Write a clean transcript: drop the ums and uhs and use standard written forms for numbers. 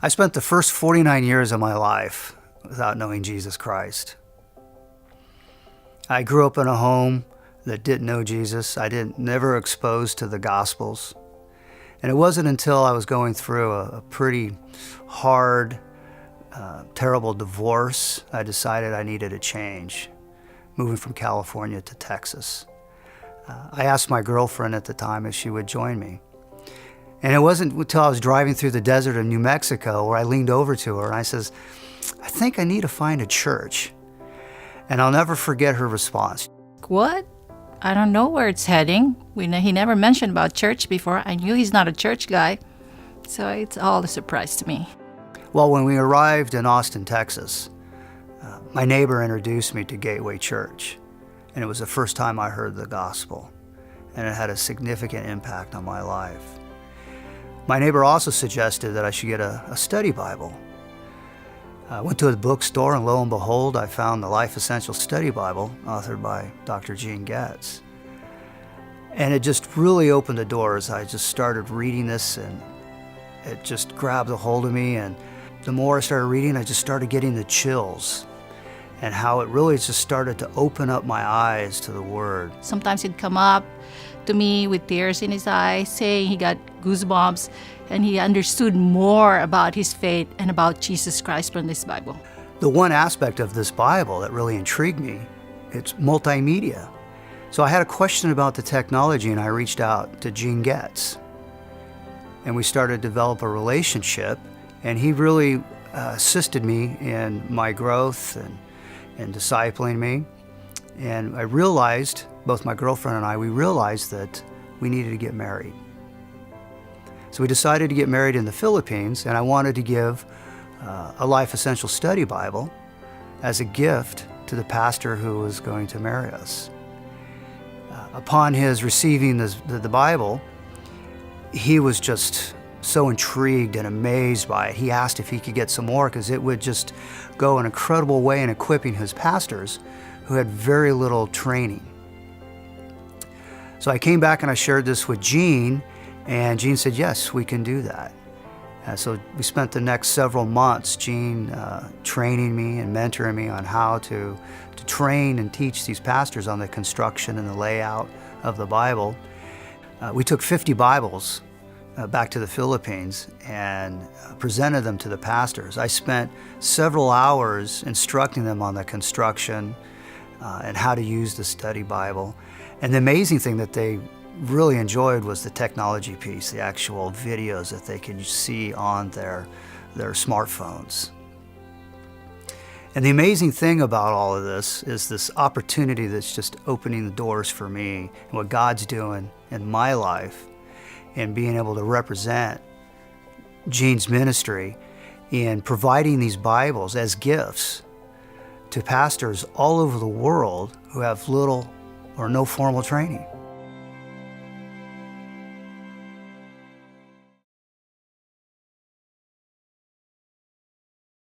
I spent the first 49 years of my life without knowing Jesus Christ. I grew up in a home that didn't know Jesus. Never exposed to the Gospels. And it wasn't until I was going through a pretty hard, terrible divorce, I decided I needed a change, moving from California to Texas. I asked my girlfriend at the time if she would join me. And it wasn't until I was driving through the desert of New Mexico where I leaned over to her and I says, I think I need to find a church. And I'll never forget her response. What? I don't know where it's heading. He never mentioned about church before. I knew he's not a church guy. So it's all a surprise to me. Well, when we arrived in Austin, Texas, my neighbor introduced me to Gateway Church. And it was the first time I heard the gospel. And it had a significant impact on my life. My neighbor also suggested that I should get a study Bible. I went to a bookstore and lo and behold, I found the Life Essential Study Bible authored by Dr. Gene Getz. And it just really opened the doors. I just started reading this and it just grabbed a hold of me. And the more I started reading, I just started getting the chills and how it really just started to open up my eyes to the Word. Sometimes he'd come up to me with tears in his eyes, saying he got goosebumps and he understood more about his faith and about Jesus Christ from this Bible. The one aspect of this Bible that really intrigued me, it's multimedia. So I had a question about the technology and I reached out to Gene Getz. And we started to develop a relationship and he really assisted me in my growth and discipling me. And I realized, both my girlfriend and I, we realized that we needed to get married. So we decided to get married in the Philippines, and I wanted to give a Life Essential Study Bible as a gift to the pastor who was going to marry us. Upon his receiving the Bible, he was just so intrigued and amazed by it. He asked if he could get some more because it would just go an incredible way in equipping his pastors who had very little training. So I came back and I shared this with Gene, and Gene said, yes, we can do that. So we spent the next several months, Gene training me and mentoring me on how to train and teach these pastors on the construction and the layout of the Bible. We took 50 Bibles back to the Philippines and presented them to the pastors. I spent several hours instructing them on the construction and how to use the study Bible. And the amazing thing that they really enjoyed was the technology piece, the actual videos that they could see on their smartphones. And the amazing thing about all of this is this opportunity that's just opening the doors for me and what God's doing in my life and being able to represent Gene's ministry in providing these Bibles as gifts to pastors all over the world who have little or no formal training.